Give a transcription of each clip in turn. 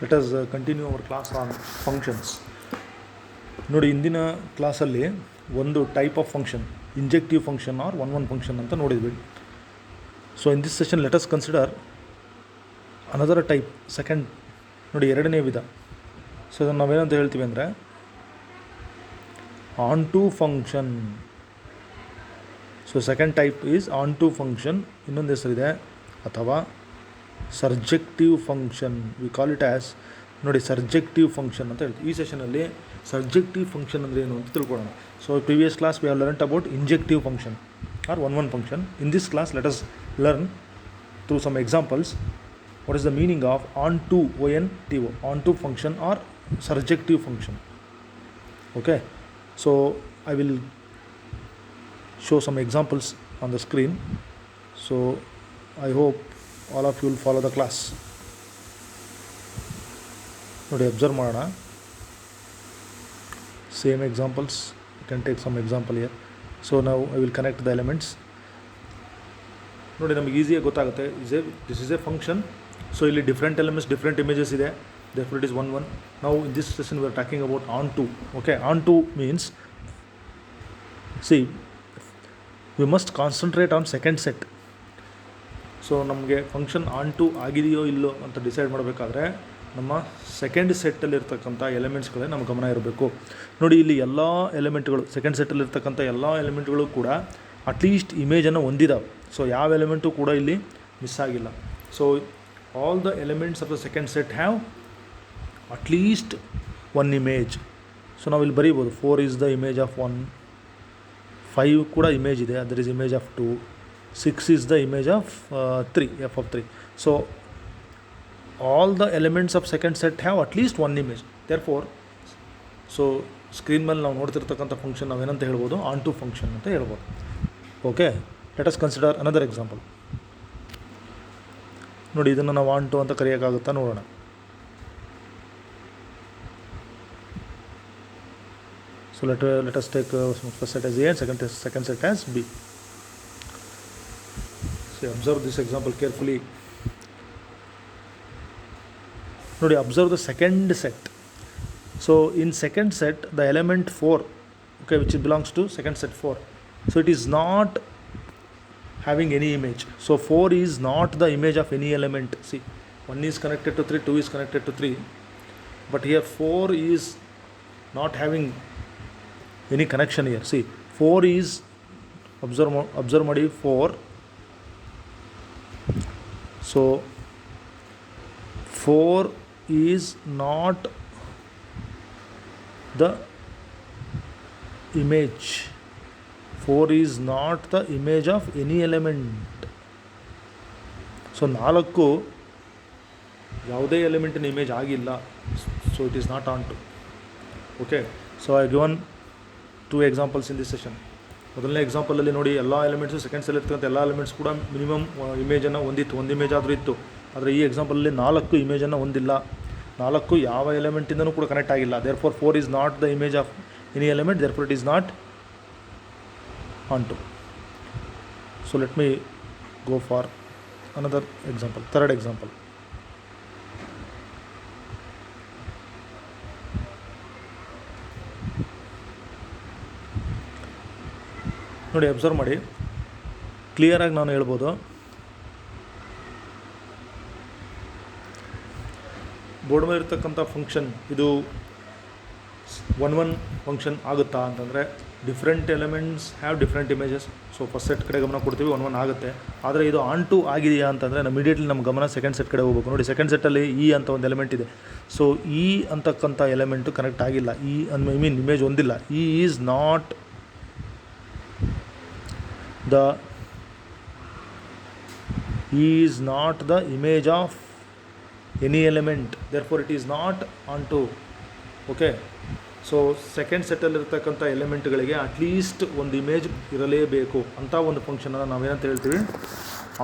Let us continue our class on functions. ನೋಡಿ, ಇಂದಿನ ಕ್ಲಾಸಲ್ಲಿ ಒಂದು type of function, injective function or one function ಅಂತ ನೋಡಿದ್ವಿ. So in this session let us consider another type, second. ನೋಡಿ, ಎರಡನೇ ವಿಧ. ಸೊ ಅದನ್ನು ನಾವೇನಂತ ಹೇಳ್ತೀವಿ ಅಂದರೆ onto function. So second type is onto function. ಇನ್ನೊಂದು ಹೆಸರಿದೆ ಅಥವಾ surjective function. We call it as, ನೋಡಿ, ಸರ್ಜೆಕ್ಟಿವ್ ಫಂಕ್ಷನ್ ಅಂತ ಹೇಳ್ತೀವಿ. ಈ ಸೆಷನಲ್ಲಿ ಸರ್ಜೆಕ್ಟಿವ್ ಫಂಕ್ಷನ್ ಅಂದರೆ ಏನು ಅಂತ ತಿಳ್ಕೊಳ್ಳೋಣ. So previous class we have learned about injective function or one function. In this class let us learn through some examples what is the meaning of onto onto function or surjective function. Okay, so I will show some examples on the screen, so I hope all of you will follow the class. ನೋಡಿ, observe ಮಾಡೋಣ. Same examples. You can take some example here. So ನಾವು I will connect the elements. ನೋಡಿ, ನಮಗೆ ಈಸಿಯಾಗಿ ಗೊತ್ತಾಗುತ್ತೆ. This is a function. So ಇಲ್ಲಿ different elements, different images ಇದೆ. therefore it is one. Now in this session we are talking about onto. Okay, onto means, see, we must concentrate on second set. So ನಮಗೆ function ಆನ್ಟು ಆಗಿದೆಯೋ ಇಲ್ಲೋ ಅಂತ decide ಮಾಡಬೇಕಾದ್ರೆ ನಮ್ಮ second ಸೆಟ್ಟಲ್ಲಿರ್ತಕ್ಕಂಥ ಎಲಿಮೆಂಟ್ಸ್ಗಳೇ ನಮ್ಮ ಗಮನ ಇರಬೇಕು. ನೋಡಿ, ಇಲ್ಲಿ ಎಲ್ಲ ಎಲಿಮೆಂಟ್ಗಳು, ಸೆಕೆಂಡ್ ಸೆಟ್ಟಲ್ಲಿರ್ತಕ್ಕಂಥ ಎಲ್ಲ ಎಲಿಮೆಂಟ್ಗಳು ಕೂಡ ಅಟ್ಲೀಸ್ಟ್ ಇಮೇಜನ್ನು ಹೊಂದಿದ್ದಾವೆ. ಸೊ ಯಾವ ಎಲಿಮೆಂಟು ಕೂಡ ಇಲ್ಲಿ ಮಿಸ್ ಆಗಿಲ್ಲ. So all the elements of the second set have at least one image. So ನಾವು ಇಲ್ಲಿ ಬರೀಬೋದು 4 is the image of 1, 5 ಕೂಡ ಇಮೇಜ್ ಇದೆ, there is image of 2, 6 is the image of 3, f of 3. So all the elements of second set have at least one image. Therefore, so screen ಮೇಲೆ ನಾವು ನೋಡ್ತಿರ್ತಕ್ಕಂಥ function ನಾವೇನಂತ ಹೇಳ್ಬೋದು, on to function ಅಂತ ಹೇಳ್ಬೋದು. Okay, let us consider another example. ನೋಡಿ, ಇದನ್ನು ನಾವು onto ಅಂತ ಕರೆಯೋಕ್ಕಾಗುತ್ತಾ ನೋಡೋಣ. So let us take first set as a and second set as b. So observe this example carefully. ನೋಡಿ, observe the second set. So in second set the element 4, okay, which belongs to second set 4. So it is not having any image. So 4 is not the image of any element. See, 1 is connected to 3, 2 is connected to 3, but here 4 is not having any connection here. See, 4 is, observe ಮಾಡಿ, 4. So 4 is not the image. 4 is not the image of any element. So 4 ಯಾವುದೇ ಎಲಿಮೆಂಟಿನ image ಆಗಿಲ್ಲ. So it is not on okay. So, I ಐ ಗಿವನ್ 2 examples in this session. ಮೊದಲನೇ ಎಕ್ಸಾಂಪಲಲ್ಲಿ ನೋಡಿ, ಎಲ್ಲ ಎಲಿಮೆಂಟ್ಸು, ಸೆಕೆಂಡ್ ಸೆಲ್ ಇರ್ತಕ್ಕಂಥ ಎಲ್ಲ ಎಲಿಮೆಂಟ್ಸ್ ಕೂಡ ಮಿನಿಮಮ್ ಇಮೇಜನ್ನು ಹೊಂದಿತ್ತು, ಒಂದು ಇಮೇಜ್ ಆದರೂ ಇತ್ತು. ಆದರೆ ಈ ಎಕ್ಸಾಂಪಲಲ್ಲಿ 4 ಇಮೇಜನ್ನು ಹೊಂದಿಲ್ಲ. 4 ಯಾವ ಎಲಿಮೆಂಟಿಂದನೂ ಕೂಡ ಕನೆಕ್ಟ್ ಆಗಿಲ್ಲ. therefore 4 is not the image of any element, therefore it is not onto. So let me go for another example, third example. ನೋಡಿ, ಅಬ್ಸರ್ವ್ ಮಾಡಿ, ಕ್ಲಿಯರಾಗಿ ನಾನು ಹೇಳ್ಬೋದು. ಬೋರ್ಡ್ ಮೇಲೆ ಇರ್ತಕ್ಕಂಥ ಫಂಕ್ಷನ್ ಇದು ಒನ್ ಫಂಕ್ಷನ್ ಆಗುತ್ತಾ ಅಂತಂದರೆ, different elements have different images. So first set ಕಡೆ ಗಮನ ಕೊಡ್ತೀವಿ, ಒನ್ ಆಗುತ್ತೆ. ಆದರೆ ಇದು ಆನ್ ಟು ಆಗಿದೆಯಾ ಅಂತಂದರೆ ಇಮಿಡಿಯೇಟ್ಲಿ ನಮ್ಮ ಗಮನ ಸೆಕೆಂಡ್ ಸೆಟ್ ಕಡೆ ಹೋಗ್ಬೇಕು. ನೋಡಿ, ಸೆಕೆಂಡ್ ಸೆಟ್ಟಲ್ಲಿ ಇ ಅಂತ ಒಂದು ಎಲಿಮೆಂಟ್ ಇದೆ. ಸೊ ಇ ಅಂತಕ್ಕಂಥ ಎಲಿಮೆಂಟು ಕನೆಕ್ಟ್ ಆಗಿಲ್ಲ. ಐ ಮೀನ್ ಇಮೇಜ್ ಹೊಂದಿಲ್ಲ. E is not the image of any element, therefore it is not onto. Okay, so second ಸೆಟ್ಟಲ್ಲಿರ್ತಕ್ಕಂಥ ಎಲಿಮೆಂಟ್ಗಳಿಗೆ ಅಟ್ಲೀಸ್ಟ್ ಒಂದು ಇಮೇಜ್ ಇರಲೇಬೇಕು ಅಂತ ಒಂದು ಫಂಕ್ಷನನ್ನು ನಾವೇನಂತ ಹೇಳ್ತೀವಿ,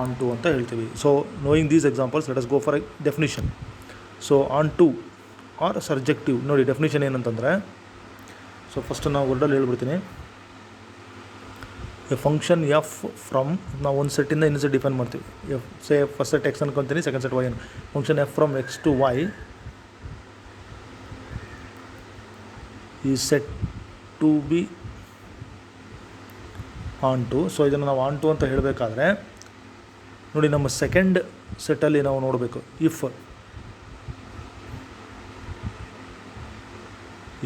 ಆನ್ ಟು ಅಂತ ಹೇಳ್ತೀವಿ. So knowing these examples, let us go for a definition. So onto or surjective. ನೋಡಿ, ಡೆಫಿನಿಷನ್ ಏನಂತಂದರೆ, ಸೊ ಫಸ್ಟ್ ನಾವು ವರ್ಡಲ್ಲಿ ಹೇಳ್ಬಿಡ್ತೀನಿ. ಎ ಫಂಕ್ಷನ್ ಎಫ್ ಫ್ರಮ್, ನಾವು ಒಂದು ಸೆಟ್ಟಿಂದ ಇನ್ನೊಂದು ಸೆಟ್ ಡಿಫೈನ್ ಮಾಡ್ತೀವಿ. F say first set X ಅನ್ಕೊತೀನಿ, ಸೆಕೆಂಡ್ ಸೆಟ್ ವೈ ಅನ್ನು. Function F from X to Y is set to be onto so. ಸೊ ಇದನ್ನು ನಾವು ಆನ್ ಟು ಅಂತ ಹೇಳಬೇಕಾದ್ರೆ ನೋಡಿ, ನಮ್ಮ ಸೆಕೆಂಡ್ ಸೆಟ್ಟಲ್ಲಿ ನಾವು ನೋಡಬೇಕು, if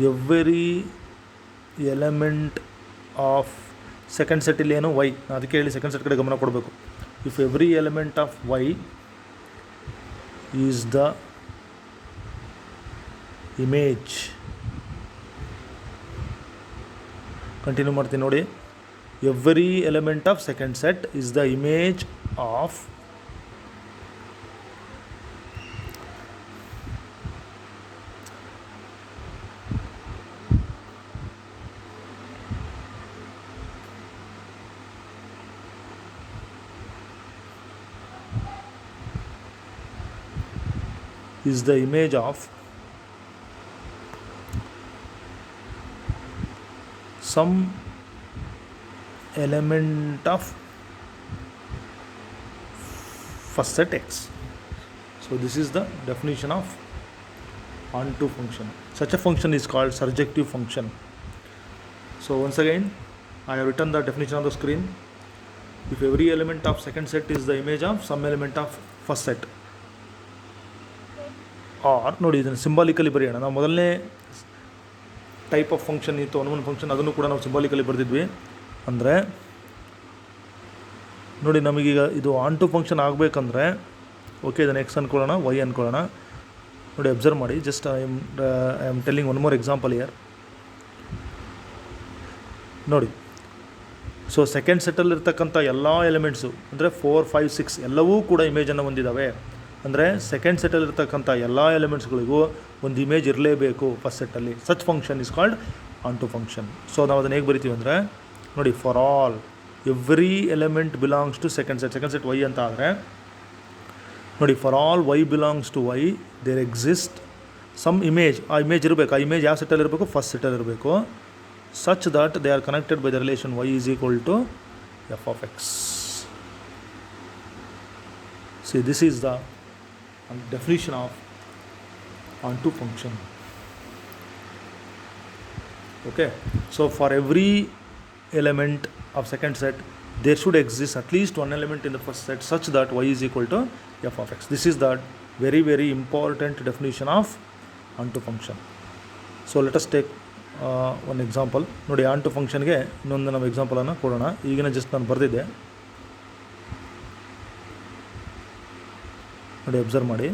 every element of second ಸೆಟ್ಟಲ್ಲಿ ಏನು ವೈ, ಅದಕ್ಕೆ ಹೇಳಿ ಸೆಕೆಂಡ್ ಸೆಟ್ ಕಡೆ ಗಮನ ಕೊಡಬೇಕು. If every element of y is the image, continue ಮಾಡ್ತೀನಿ ನೋಡಿ, every element of second set is the image of some element of first set X. So this is the definition of onto function. Such a function is called surjective function. So once again, I have written the definition on the screen. If every element of second set is the image of some element of first set, ಆರ್ ನೋಡಿ, ಇದನ್ನು symbolically ಬರೆಯೋಣ. ನಾವು ಮೊದಲನೇ type of function ಇತ್ತು, ಅನುಮನ್ function, ಅದನ್ನು ಕೂಡ ನಾವು ಸಿಂಬಾಲಿಕಲಿ ಬರೆದಿದ್ವಿ. ಅಂದರೆ ನೋಡಿ, ನಮಗೀಗ ಇದು ಆನ್ ಟು ಫಂಕ್ಷನ್ ಆಗಬೇಕಂದ್ರೆ, ಓಕೆ, ಇದನ್ನು ಎಕ್ಸ್ ಅಂದ್ಕೊಳ್ಳೋಣ, ವೈ ಅಂದ್ಕೊಳ್ಳೋಣ. ನೋಡಿ, ಅಬ್ಸರ್ವ್ ಮಾಡಿ, just I am telling one more example year. ನೋಡಿ, ಸೊ ಸೆಕೆಂಡ್ ಸೆಟ್ಟಲ್ಲಿರ್ತಕ್ಕಂಥ ಎಲ್ಲ ಎಲಿಮೆಂಟ್ಸು ಅಂದರೆ 4, 5, 6 ಎಲ್ಲವೂ ಕೂಡ ಇಮೇಜನ್ನು ಹೊಂದಿದ್ದಾವೆ. ಅಂದರೆ ಸೆಕೆಂಡ್ ಸೆಟ್ಟಲ್ಲಿರ್ತಕ್ಕಂಥ ಎಲ್ಲ ಎಲಿಮೆಂಟ್ಸ್ಗಳಿಗೂ ಒಂದು ಇಮೇಜ್ ಇರಲೇಬೇಕು ಫಸ್ಟ್ ಸೆಟ್ಟಲ್ಲಿ. Such function is called onto function. So ನಾವು ಅದನ್ನು ಹೇಗೆ ಬರಿತೀವಿ ಅಂದರೆ ನೋಡಿ, for all every element belongs to second set y ಅಂತ ಆದರೆ ನೋಡಿ, for all y belongs to y there exist some image. ಆ ಇಮೇಜ್ ಇರಬೇಕು. ಆ ಇಮೇಜ್ ಯಾವ ಸೆಟ್ಟಲ್ಲಿ ಇರಬೇಕು? ಫಸ್ಟ್ ಸೆಟ್ಟಲ್ಲಿ ಇರಬೇಕು. Such that they are connected by the relation y is equal to f of x. See, this is the definition of onto function. Okay, so for every element of second set there should exist at least one element in the first set such that y is equal to f of x. This is the very very important definition of onto function. So let us take one example. ನೋಡಿ, onto function ಗೆ ಇನ್ನೊಂದು ನಾವು example ಅನ್ನು ಕೊಡೋಣ. ಈಗಿನ just ನಾನು ಬರೆದಿದ್ದೆ ನೋಡಿ, observe ಮಾಡಿ.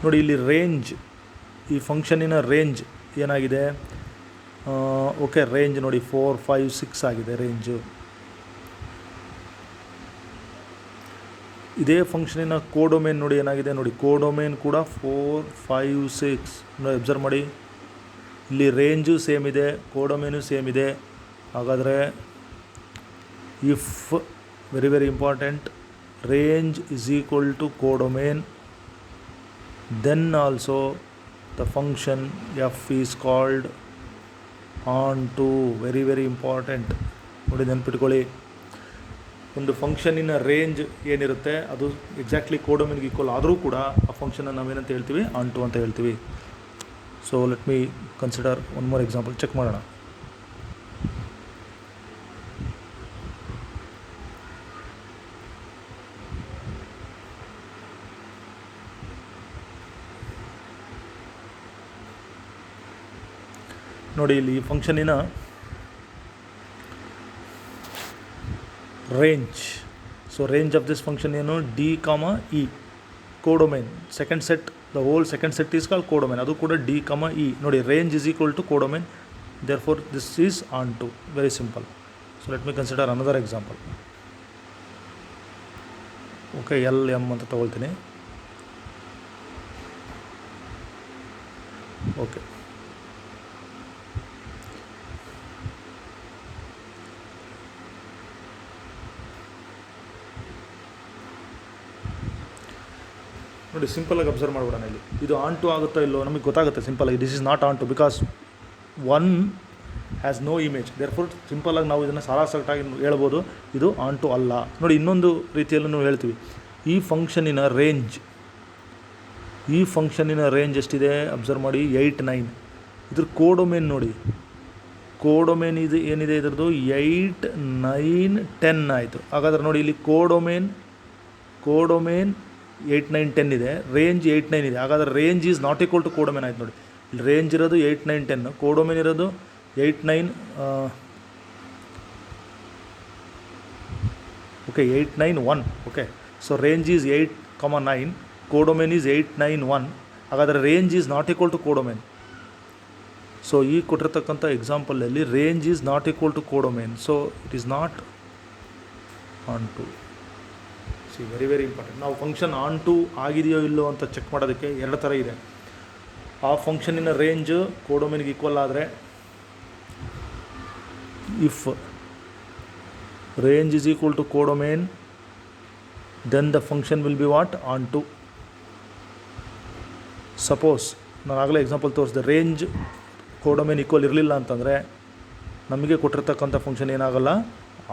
ನೋಡಿ, ಇಲ್ಲಿ ರೇಂಜ್, ಈ ಫಂಕ್ಷನಿನ ರೇಂಜ್ ಏನಾಗಿದೆ? ಓಕೆ, ರೇಂಜ್ ನೋಡಿ 4, 5, 6 ಆಗಿದೆ ರೇಂಜು. ಇದೇ ಫಂಕ್ಷನಿನ ಕೋಡೊಮೇನ್ ನೋಡಿ ಏನಾಗಿದೆ? ನೋಡಿ, ಕೋಡೊಮೇನ್ ಕೂಡ 4, 5, 6 ನೋಡಿ, ಅಬ್ಸರ್ವ್ ಮಾಡಿ. ಇಲ್ಲಿ ರೇಂಜು ಸೇಮ್ ಇದೆ, ಕೋಡೊಮೇನು ಸೇಮ್ ಇದೆ. ಹಾಗಾದರೆ if very very important, range is equal to codomain, then also the function f is called onto. very very important. ನೋಡಿ, ನೆನ್ಪಿಟ್ಕೊಳ್ಳಿ, ಒಂದು ಫಂಕ್ಷನಿನ ರೇಂಜ್ ಏನಿರುತ್ತೆ ಅದು ಎಕ್ಸಾಕ್ಟ್ಲಿ ಕೋಡೊಮೇನ್ಗೆ ಈಕ್ವಲ್ ಆದರೂ ಕೂಡ ಆ ಫಂಕ್ಷನ್ನ ನಾವೇನಂತ ಹೇಳ್ತೀವಿ? ಆನ್ಟು ಅಂತ ಹೇಳ್ತೀವಿ. So let me consider one more example. Check ಮಾಡೋಣ. ನೋಡಿ, ಇಲ್ಲಿ ಫಂಕ್ಷನಿನ range. So range of this function ಏನು? D comma E, codomain. Second set, the whole second set is called codomain. ಅದು ಕೂಡ ಡಿ ಕಾಮ ಇ. ನೋಡಿ, range is equal to codomain, therefore this is onto. Very simple. So let me consider another example. Okay, L M ಅಂತ ತೊಗೊಳ್ತೀನಿ. Okay, ನೋಡಿ, ಸಿಂಪಲಾಗಿ observe ಮಾಡ್ಬಿಡೋಣ. ಇಲ್ಲಿ ಇದು on to ಆಗುತ್ತೋ ಇಲ್ಲೋ ನಮಗೆ ಗೊತ್ತಾಗುತ್ತೆ ಸಿಂಪಲಾಗಿ. This is not on to because one has no image. Therefore ಸಿಂಪಲಾಗಿ ನಾವು ಇದನ್ನು ಸಾರಾಸಗಟಾಗಿ ಹೇಳ್ಬೋದು, ಇದು ಆನ್ ಟು ಅಲ್ಲ. ನೋಡಿ, ಇನ್ನೊಂದು ರೀತಿಯಲ್ಲೂ ಹೇಳ್ತೀವಿ, ಈ ಫಂಕ್ಷನಿನ ರೇಂಜ್ ಈ ಫಂಕ್ಷನ್ನಿನ ರೇಂಜ್ ಎಷ್ಟಿದೆ ಅಬ್ಸರ್ವ್ ಮಾಡಿ, 8, 9. ಇದ್ರ ಕೋಡೊಮೇನ್ ನೋಡಿ, ಕೋಡೊಮೇನ್ ಇದು ಏನಿದೆ ಇದ್ರದ್ದು 8, 9, 10 ಆಯಿತು. ಹಾಗಾದ್ರೆ ನೋಡಿ ಇಲ್ಲಿ ಕೋಡೊಮೇನ್ 8, 9, 10 ಇದೆ, ರೇಂಜ್ 8, 9 ಇದೆ. ಹಾಗಾದ್ರೆ range is not equal to codomain ಆಯ್ತು ನೋಡಿ. ಇಲ್ಲಿ ರೇಂಜ್ ಇರೋದು 8, 9, 10, ಕೋಡೊಮೇನ್ ಇರೋದು 8, 9 okay 8, 9, 1. Okay, so range is 8, 9, codomain is 8, 9, 1. ಹಾಗಾದರೆ range is not equal to codomain. So ಈ ಕೊಟ್ಟಿರ್ತಕ್ಕಂಥ ಎಕ್ಸಾಂಪಲಲ್ಲಿ range is not equal to codomain, so it is not on to. See very very important. ನಾವು function onto ಆಗಿದೆಯೋ ಇಲ್ಲೋ ಅಂತ check ಮಾಡೋದಕ್ಕೆ 2 ಥರ ಇದೆ. ಆ ಫಂಕ್ಷನಿನ ರೇಂಜು ಕೋಡೊಮೇನ್ಗೆ ಈಕ್ವಲ್ ಆದರೆ, if range is equal to codomain, then the function will be what? On to. Suppose ನಾನು ಆಗಲೇ ಎಕ್ಸಾಂಪಲ್ ತೋರಿಸಿದೆ, ರೇಂಜ್ ಕೋಡೊಮೇನ್ ಈಕ್ವಲ್ ಇರಲಿಲ್ಲ ಅಂತಂದರೆ ನಮಗೆ ಕೊಟ್ಟಿರ್ತಕ್ಕಂಥ ಫಂಕ್ಷನ್ ಏನಾಗಲ್ಲ,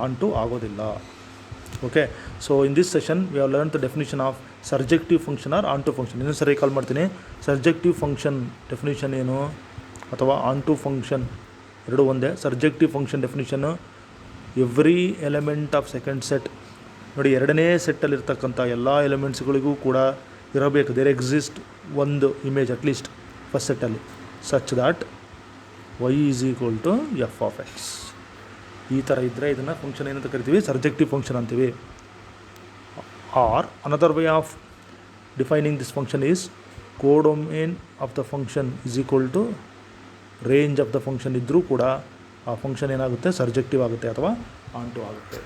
ಆನ್ ಟು ಆಗೋದಿಲ್ಲ. Okay, so in this session we have learn the definition of surjective function or onto function. ಇನ್ನೊಂದು ಸರಿ ಕಾಲ್ ಮಾಡ್ತೀನಿ. ಸರ್ಜೆಕ್ಟಿವ್ ಫಂಕ್ಷನ್ ಡೆಫಿನಿಷನ್ ಏನು, ಅಥವಾ ಆನ್ ಟು ಫಂಕ್ಷನ್ ಎರಡು ಒಂದೇ. Surjective function definition every element of second set ನೋಡಿ, ಎರಡನೇ ಸೆಟ್ಟಲ್ಲಿರ್ತಕ್ಕಂಥ ಎಲ್ಲ ಎಲಿಮೆಂಟ್ಸ್ಗಳಿಗೂ ಕೂಡ ಇರಬೇಕು, ದೇರ್ ಎಕ್ಸಿಸ್ಟ್ ಒಂದು ಇಮೇಜ್ ಅಟ್ಲೀಸ್ಟ್ ಫಸ್ಟ್ ಸೆಟ್ಟಲ್ಲಿ, such that y is equal to f of x. ಈ ಥರ ಇದ್ದರೆ ಇದನ್ನು ಫಂಕ್ಷನ್ ಏನಂತ ಕರಿತೀವಿ, ಸರ್ಜೆಕ್ಟಿವ್ ಫಂಕ್ಷನ್ ಅಂತೀವಿ. Or another way of defining this function is codomain of the function is equal to range of the function ಇದ್ದರೂ ಕೂಡ ಆ ಫಂಕ್ಷನ್ ಏನಾಗುತ್ತೆ, ಸರ್ಜೆಕ್ಟಿವ್ ಆಗುತ್ತೆ ಅಥವಾ ಆನ್ ಟು ಆಗುತ್ತೆ.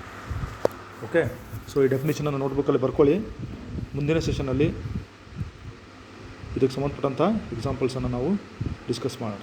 ಓಕೆ, ಸೊ ಈ ಡೆಫಿನೇಷನನ್ನು ನೋಟ್ಬುಕ್ಕಲ್ಲಿ ಬರ್ಕೊಳ್ಳಿ. ಮುಂದಿನ ಸೆಷನಲ್ಲಿ ಇದಕ್ಕೆ ಸಂಬಂಧಪಟ್ಟಂಥ ಎಕ್ಸಾಂಪಲ್ಸನ್ನು ನಾವು ಡಿಸ್ಕಸ್ ಮಾಡೋಣ.